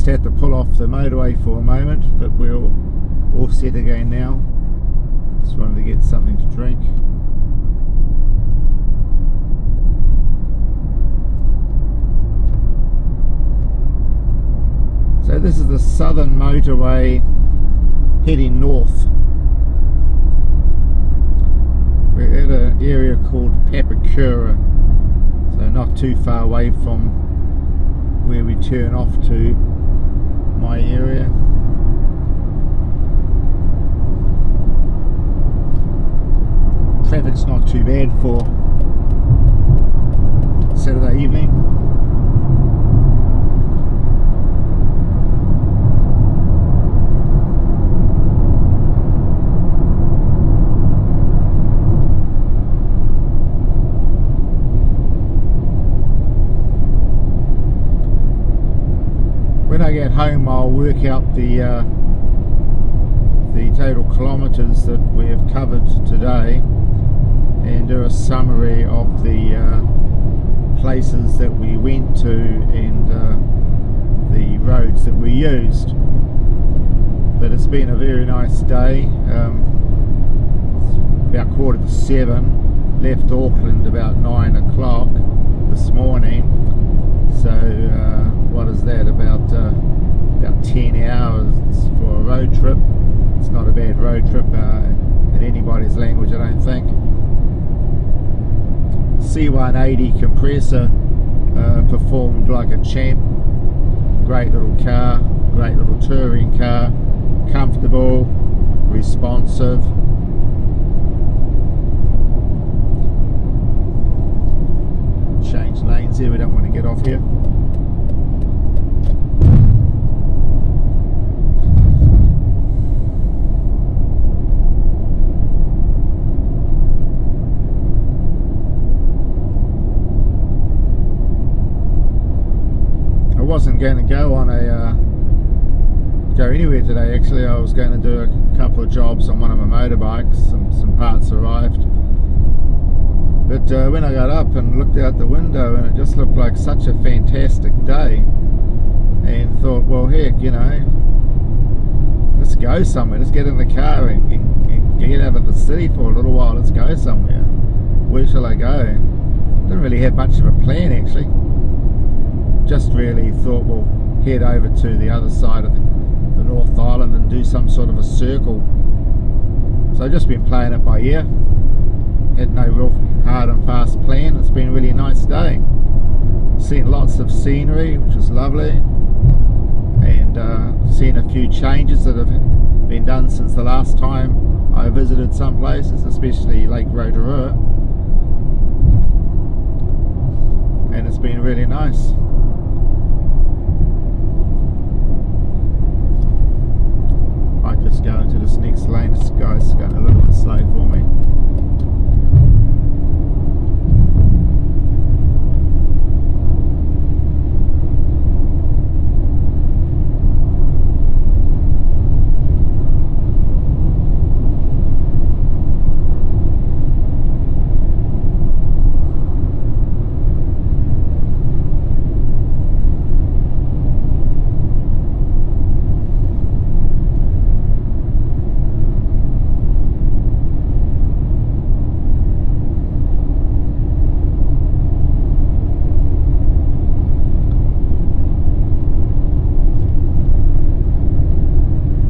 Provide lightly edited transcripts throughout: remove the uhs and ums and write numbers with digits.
had to pull off the motorway for a moment, but we're all set again now. Just wanted to get something to drink. So this is the southern motorway heading north. We're at an area called Papakura, so not too far away from where we turn off to my area. Traffic's not too bad for Saturday evening. When I get home, I'll work out the total kilometres that we have covered today and do a summary of the places that we went to and the roads that we used. But it's been a very nice day. It's about 6:45. Left Auckland about 9 o'clock this morning. So what is that? About 10 hours for a road trip. It's not a bad road trip in anybody's language, I don't think. C180 compressor performed like a champ. Great little car, great little touring car, comfortable, responsive. Change lanes here, we don't want to get off here. I wasn't going to go on go anywhere today. Actually, I was going to do a couple of jobs on one of my motorbikes. Some parts arrived. But when I got up and looked out the window, and it just looked like such a fantastic day, and thought, well, heck, you know, let's go somewhere. Let's get in the car and get out of the city for a little while. Let's go somewhere. Where shall I go? Didn't really have much of a plan, actually. Just really thought, well, head over to the other side of the North Island and do some sort of a circle. So I've just been playing it by ear. Had no real hard and fast plan. It's been a really nice day. Seen lots of scenery, which is lovely, and seen a few changes that have been done since the last time I visited some places, especially Lake Rotorua, and it's been really nice. Might just go into this next lane. This guy's going a little bit slow for me.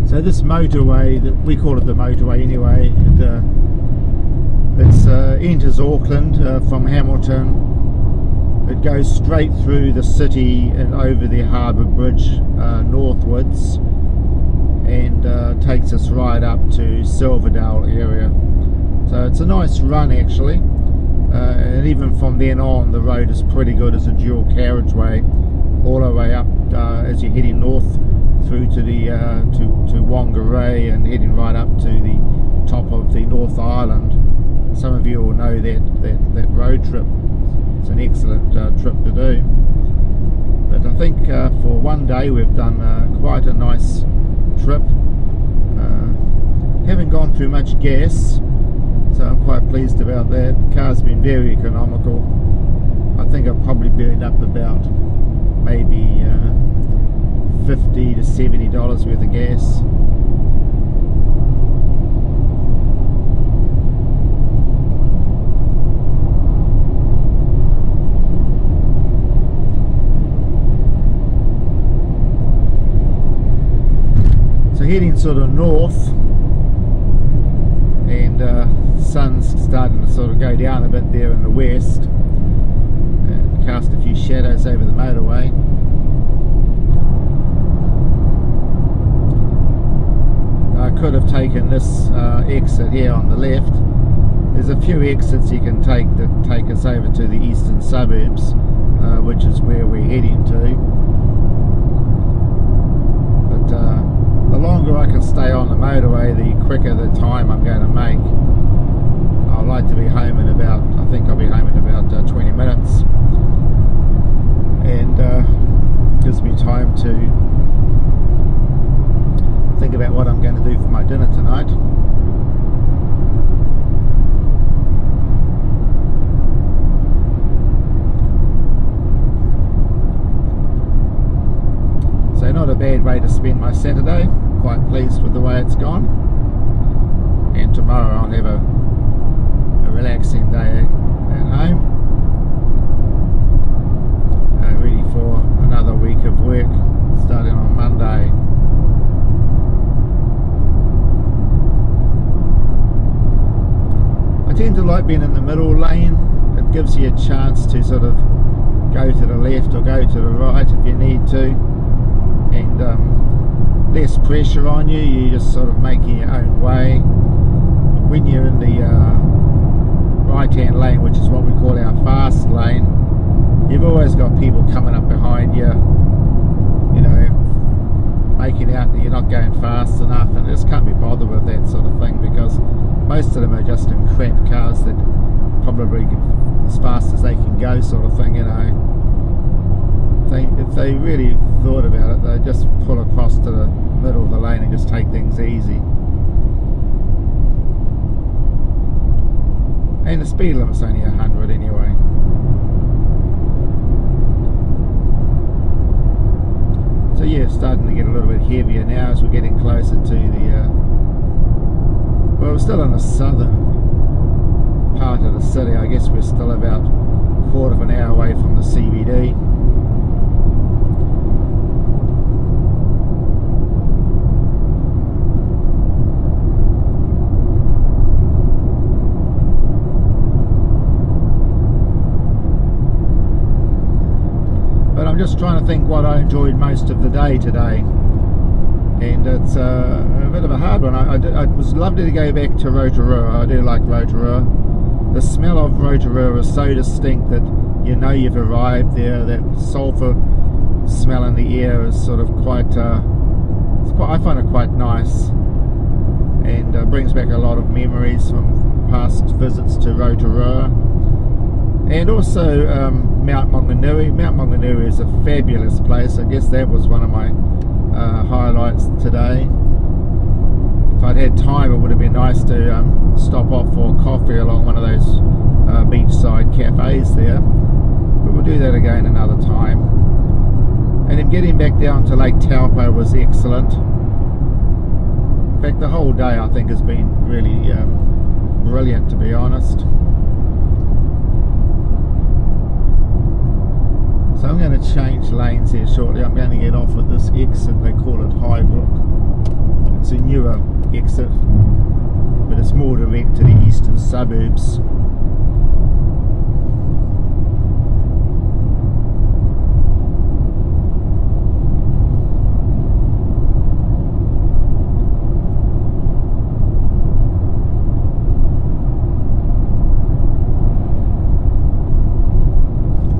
So this motorway, that we call it the motorway anyway, it enters Auckland from Hamilton. It goes straight through the city and over the harbour bridge northwards, and takes us right up to Silverdale area. So it's a nice run actually, and even from then on the road is pretty good as a dual carriageway all the way up as you're heading north through to the to Whangarei and heading right up to the top of the North Island. Some of you will know that road trip. It's an excellent trip to do. But I think for one day we've done quite a nice trip. Haven't gone through much gas, so I'm quite pleased about that. The car's been very economical. I think I've probably burned up about maybe $50 to $70 worth of gas. So heading sort of north, and sun's starting to sort of go down a bit there in the west, cast a few shadows over the motorway. I could have taken this exit here on the left. There's a few exits you can take that take us over to the eastern suburbs, which is where we're heading to. But the longer I can stay on the motorway, the quicker the time I'm going to make. I'd like to be home in about, I think I'll be home in about 20 minutes. And gives me time to think about what I'm going to do for my dinner tonight. So not a bad way to spend my Saturday. Quite pleased with the way it's gone. And tomorrow I'll have a relaxing day at home. Ready for another week of work starting on Monday. I tend to like being in the middle lane. It gives you a chance to sort of go to the left or go to the right if you need to, and less pressure on you. You're just sort of making your own way. When you're in the right hand lane, which is what we call our fast lane, you've always got people coming up behind you, you know, making out that you're not going fast enough, and I just can't be bothered with that sort of thing, because most of them are just in crap cars that probably get as fast as they can go, sort of thing, you know. If they really thought about it, they'd just pull across to the middle of the lane and just take things easy. And the speed limit's only 100 anyway. So yeah, starting to get a little bit heavier now as we're getting closer to the well, we're still in the southern part of the city. I guess we're still about a quarter of an hour away from the CBD. But I'm just trying to think what I enjoyed most of the day today, and it's a bit of a hard one. It was lovely to go back to Rotorua. I do like Rotorua. The smell of Rotorua is so distinct that you know you've arrived there. That sulphur smell in the air is sort of quite, I find it quite nice, and brings back a lot of memories from past visits to Rotorua. And also Mount Maunganui. Mount Maunganui is a fabulous place. I guess that was one of my highlights today. If I'd had time, it would have been nice to stop off for coffee along one of those beachside cafes there. But we'll do that again another time. And then getting back down to Lake Taupo was excellent. In fact, the whole day I think has been really brilliant, to be honest. So I'm going to change lanes here shortly. I'm going to get off at this exit. They call it Highbrook. It's a newer exit, but it's more direct to the eastern suburbs.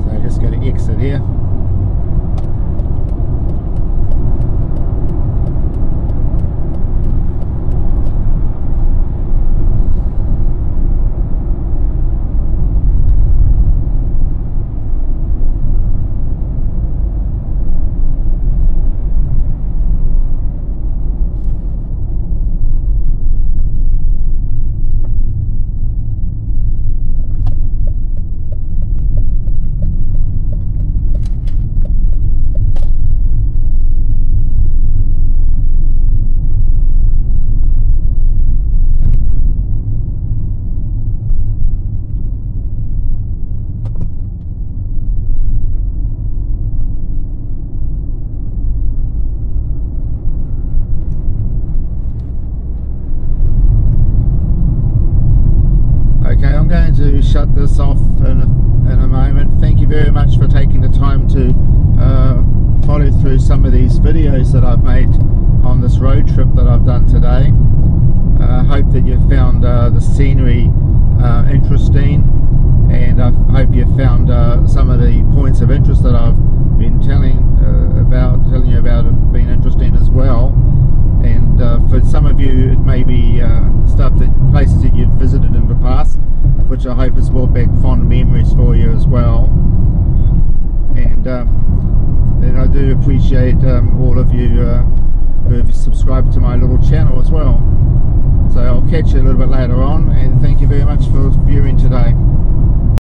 So I'm just going to exit here. follow through some of these videos that I've made on this road trip that I've done today. I hope that you found the scenery interesting, and I hope you found some of the points of interest that I've been telling you about have been interesting as well. And for some of you, it may be places that you've visited in the past, which I hope has brought back fond memories for you as well. And I do appreciate all of you who've subscribed to my little channel as well. So I'll catch you a little bit later on, and thank you very much for viewing today.